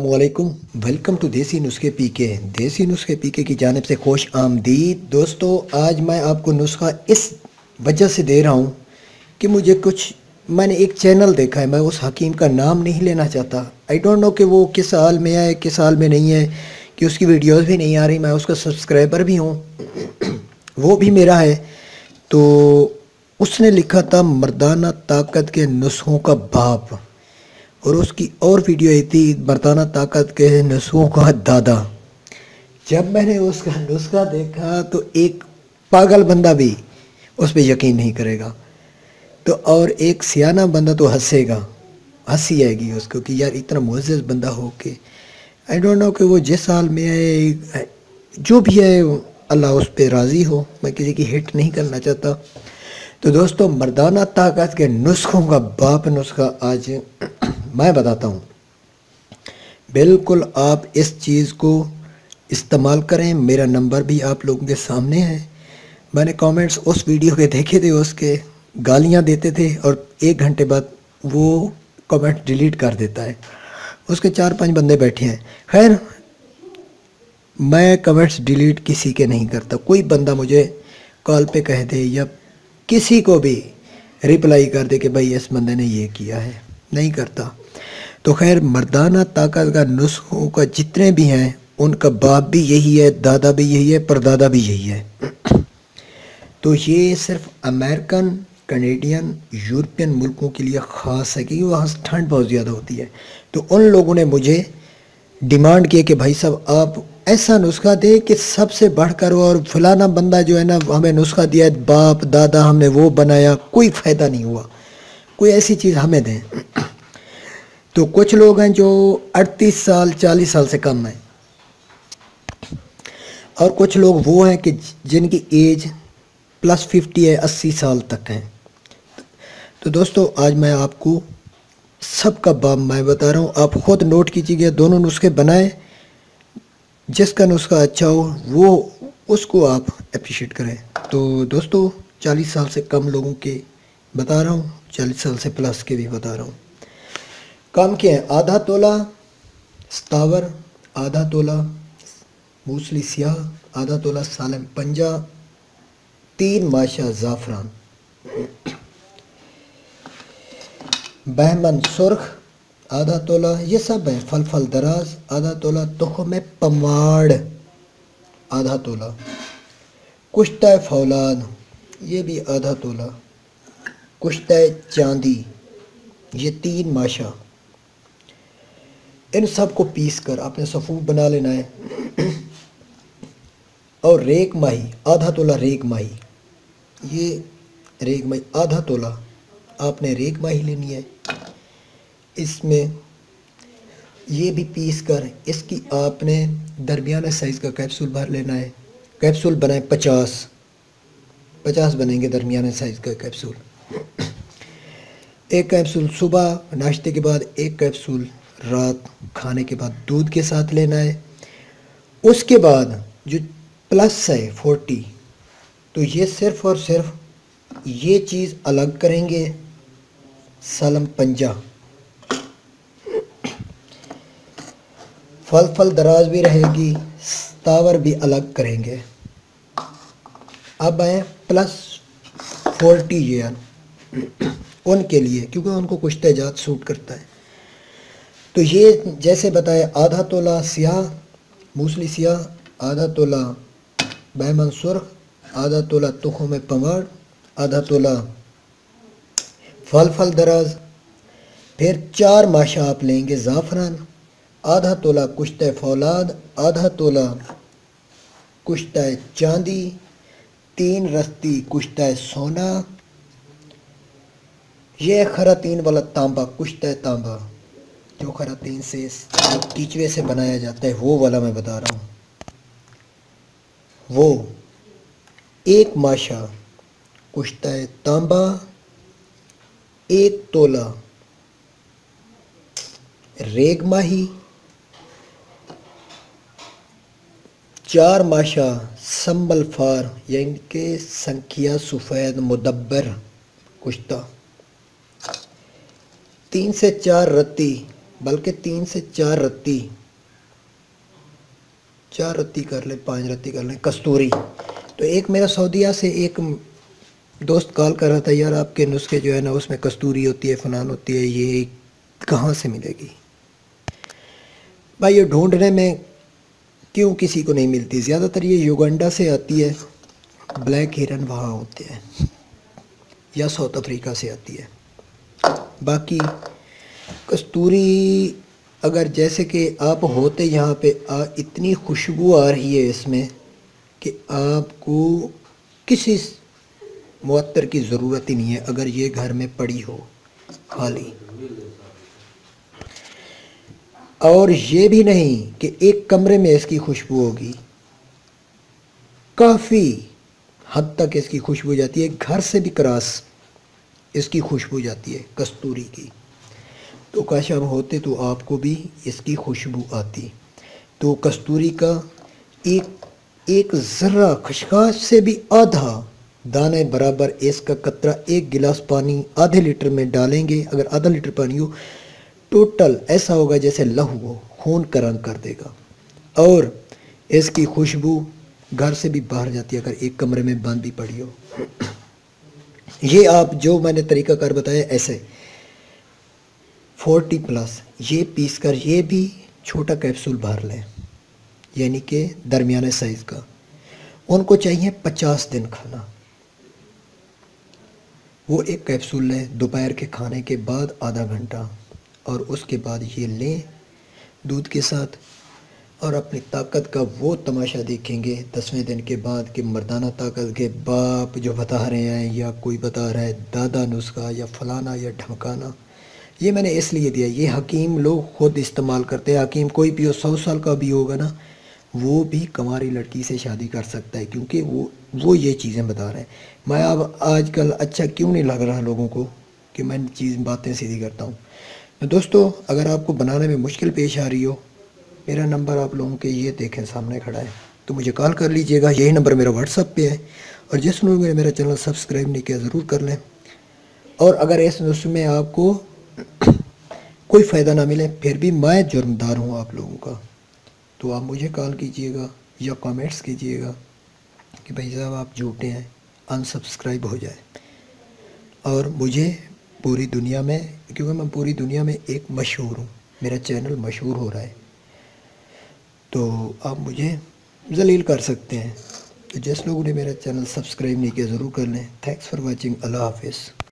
अस्सलामुअलैकुम। Welcome to देसी नुस्खे पीके। देसी नुस्खे पीके की जानिब से खुश आमदीद। दोस्तों, आज मैं आपको नुस्खा इस वजह से दे रहा हूँ कि मैंने एक चैनल देखा है। मैं उस हकीम का नाम नहीं लेना चाहता। आई डोंट नो कि वो किस हाल में है, किस हाल में नहीं है, कि उसकी वीडियोस भी नहीं आ रही। मैं उसका सब्सक्राइबर भी हूँ, वो भी मेरा है। तो उसने लिखा था मर्दाना ताकत के नुस्खों का बाप, और उसकी और वीडियो आई थी मर्दाना ताकत के नुस्खों का दादा। जब मैंने उसका नुस्खा देखा तो एक पागल बंदा भी उस पर यकीन नहीं करेगा, तो और एक सियाना बंदा तो हंसेगा, हंसी आएगी उसको कि यार इतना मुअज़्ज़ज़ बंदा हो के। आई डोंट नो कि वो जिस हाल में है, जो भी है, अल्लाह उस पर राज़ी हो। मैं किसी की हिट नहीं करना चाहता। तो दोस्तों, मर्दाना ताकत के नुस्खों का बाप नुस्खा आज मैं बताता हूँ। बिल्कुल आप इस चीज़ को इस्तेमाल करें। मेरा नंबर भी आप लोगों के सामने है। मैंने कमेंट्स उस वीडियो के देखे थे, उसके गालियाँ देते थे और 1 घंटे बाद वो कमेंट डिलीट कर देता है। उसके 4-5 बंदे बैठे हैं। खैर, मैं कमेंट्स डिलीट किसी के नहीं करता। कोई बंदा मुझे कॉल पे कह दे या किसी को भी रिप्लाई कर दे कि भाई इस बंदे ने ये किया है, नहीं करता। तो खैर, मर्दाना ताकत का नुस्खों का जितने भी हैं, उनका बाप भी यही है, दादा भी यही है, परदादा भी यही है। तो ये सिर्फ अमेरिकन, कनेडियन, यूरोपियन मुल्कों के लिए ख़ास है, क्योंकि वहाँ ठंड बहुत ज़्यादा होती है। तो उन लोगों ने मुझे डिमांड किया कि भाई साहब आप ऐसा नुस्खा दे कि सबसे बढ़कर, और फलाना बंदा जो है ना, हमें नुस्खा दिया है, बाप दादा हमने वो बनाया, कोई फ़ायदा नहीं हुआ, कोई ऐसी चीज़ हमें दें। तो कुछ लोग हैं जो 38 साल 40 साल से कम हैं, और कुछ लोग वो हैं कि जिनकी एज +50 है, 80 साल तक हैं। तो दोस्तों, आज मैं आपको सबका बाप मैं बता रहा हूँ। आप ख़ुद नोट कीजिएगा, दोनों नुस्खे बनाएं। जिसका नुस्खा अच्छा हो वो उसको आप अप्रिशिएट करें। तो दोस्तों, 40 साल से कम लोगों के बता रहा हूँ, 40 साल से प्लस के भी बता रहा हूँ। काम क्या है? आधा तोला स्तावर, आधा तोला मूसली स्याह, आधा तोला सालम पंजा, 3 माशा ज़ाफ़रान, बहमन सुर्ख आधा तोला, ये सब है। फल दराज आधा तोला, तुख़्म पमाड़ आधा तोला, कुश्ता फौलाद ये भी आधा तोला, कुश्ता चांदी ये 3 माशा। इन सब को पीस कर आपने सफ़ूफ बना लेना है। और रेक माही आधा तोला, रेक माही ये रेक माही आधा तोला आपने रेक माही लेनी है। इसमें ये भी पीस कर इसकी आपने दरमियाना साइज़ का कैप्सूल भर लेना है। कैप्सूल बनाए 50 बनेंगे दरमियाना साइज़ का कैप्सूल। एक कैप्सूल सुबह नाश्ते के बाद, एक कैप्सूल रात खाने के बाद दूध के साथ लेना है। उसके बाद जो प्लस है 40, तो ये सिर्फ़ और सिर्फ ये चीज़ अलग करेंगे। सालम पंजा, फल दराज भी रहेगी, तावर भी अलग करेंगे। अब है +40 ईयर उनके लिए, क्योंकि उनको कुछ तेजात सूट करता है। तो ये जैसे बताया, आधा तोला स्याह मूसली स्याह, आधा तोला बैमन सुर्ख, आधा तोला तुख़्म पमाड़, आधा तोला फल दराज, फिर 4 माशा आप लेंगे ज़ाफ़रान, आधा तोला कुश्ता फौलाद, आधा तोला कुश्ता चांदी, 3 रस्ती कुश्ता सोना, ये खरातीन वाला तांबा, कुश्ता तांबा जो खरातीन से, कीचवे से बनाया जाता है, वो वाला मैं बता रहा हूँ। वो 1 माशा कुश्ता तांबा, 1 तोला रेग माही, 4 माशा संबल फार यानी कि संखिया सफ़ेद मुदब्बर कुश्ता, 3 से 4 रत्ती बल्कि 3 से 4 रत्ती, 4 रत्ती कर लें, 5 रत्ती कर लें कस्तूरी। तो एक मेरा सऊदीया से एक दोस्त कॉल कर रहा था, यार आपके नुस्खे जो है ना उसमें कस्तूरी होती है, फलान होती है, ये कहाँ से मिलेगी? भाई ये ढूंढने में क्यों किसी को नहीं मिलती, ज़्यादातर ये युगांडा से आती है, ब्लैक हिरन वहाँ होते हैं, या साउथ अफ्रीका से आती है। बाकी कस्तूरी अगर जैसे कि आप होते यहाँ पे इतनी खुशबू आ रही है इसमें कि आपको किसी मुअत्तर की ज़रूरत ही नहीं है अगर ये घर में पड़ी हो खाली। और ये भी नहीं कि एक कमरे में इसकी खुशबू होगी, काफ़ी हद तक इसकी खुशबू जाती है, घर से भी क्रॉस इसकी खुशबू जाती है कस्तूरी की। तो काश आप होते तो आपको भी इसकी खुशबू आती। तो कस्तूरी का एक ज़र्रा खशखाश से भी आधा दाने बराबर इसका कतरा 1 गिलास पानी आधे लीटर में डालेंगे। अगर आधा लीटर पानी हो, टोटल ऐसा होगा जैसे लहू हो, खून का रंग कर देगा। और इसकी खुशबू घर से भी बाहर जाती है अगर एक कमरे में बंद भी पड़ी हो। ये आप जो मैंने तरीक़ाकार बताया ऐसे 40+ ये पीस कर ये भी छोटा कैप्सूल भर लें, यानी कि दरमियाने साइज़ का। उनको चाहिए 50 दिन खाना। वो एक कैप्सूल लें दोपहर के खाने के बाद आधा घंटा, और उसके बाद ये लें दूध के साथ, और अपनी ताकत का वो तमाशा देखेंगे 10वें दिन के बाद कि मर्दाना ताकत के बाप जो बता रहे हैं या कोई बता रहा है दादा नुस्खा या फलाना या ढमकाना, ये मैंने इसलिए दिया। ये हकीम लोग ख़ुद इस्तेमाल करते हैं। हकीम कोई भी हो, 100 साल का भी होगा ना, वो भी कंवारी लड़की से शादी कर सकता है, क्योंकि वो ये चीज़ें बता रहे हैं। मैं अब आजकल अच्छा क्यों नहीं लग रहा लोगों को कि मैं बातें सीधी करता हूँ। तो दोस्तों, अगर आपको बनाने में मुश्किल पेश आ रही हो, मेरा नंबर आप लोगों के ये देखें सामने खड़ा है, तो मुझे कॉल कर लीजिएगा। यही नंबर मेरा व्हाट्सअप पे है। और जिस लोगों ने मेरा चैनल सब्सक्राइब नहीं किया ज़रूर कर लें। और अगर इस नुस्खे में आपको कोई फ़ायदा ना मिले, फिर भी मैं जुर्मदार हूँ आप लोगों का, तो आप मुझे कॉल कीजिएगा या कमेंट्स कीजिएगा कि भाई साहब आप झूठे हैं, अनसब्सक्राइब हो जाए। और मुझे पूरी दुनिया में, क्योंकि मैं पूरी दुनिया में एक मशहूर हूँ, मेरा चैनल मशहूर हो रहा है, तो आप मुझे ज़लील कर सकते हैं। तो जिस लोगों ने मेरा चैनल सब्सक्राइब नहीं किया ज़रूर कर लें। Thanks for watching. अल्लाह हाफिज़।